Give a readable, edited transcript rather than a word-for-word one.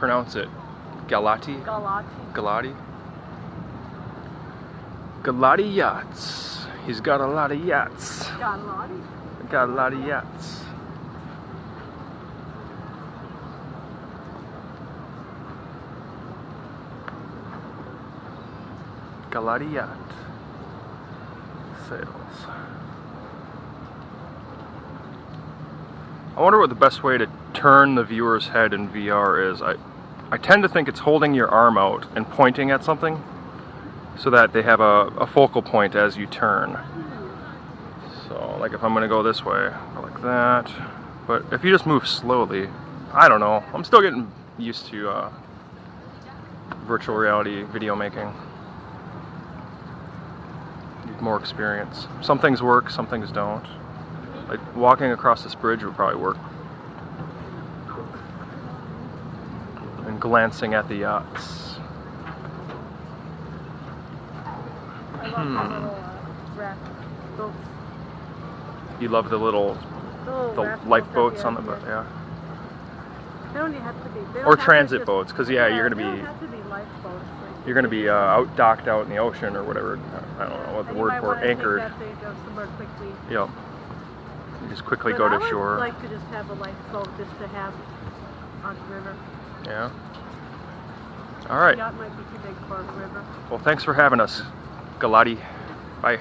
pronounce it? Galati? Galati. Galati Yachts. He's got a lot of yachts. Galati. Got a lot of yachts. Galati Yacht sales. I wonder what the best way to turn the viewer's head in VR is. I tend to think it's holding your arm out and pointing at something so that they have a focal point as you turn. So like if I'm gonna go this way, like that. But if you just move slowly, I don't know. I'm still getting used to virtual reality video making. Need more experience. Some things work, some things don't. Like walking across this bridge would probably work. And glancing at the yachts. I love the little raft boats. You love the little lifeboats on the boat, yeah. They don't have to be. They don't Or have to transit just, boats, because yeah, you're they gonna don't be have to be lifeboats. Like, you're gonna be out docked out in the ocean or whatever. I don't know what the and you word might for wanna it, anchored. Take that to go somewhere quickly. Yep. You just quickly But go to I shore. would like to just have a lifeboat just to have on the river. Yeah. All right. The yacht might be too big for the river. Well, thanks for having us, Galati. Bye.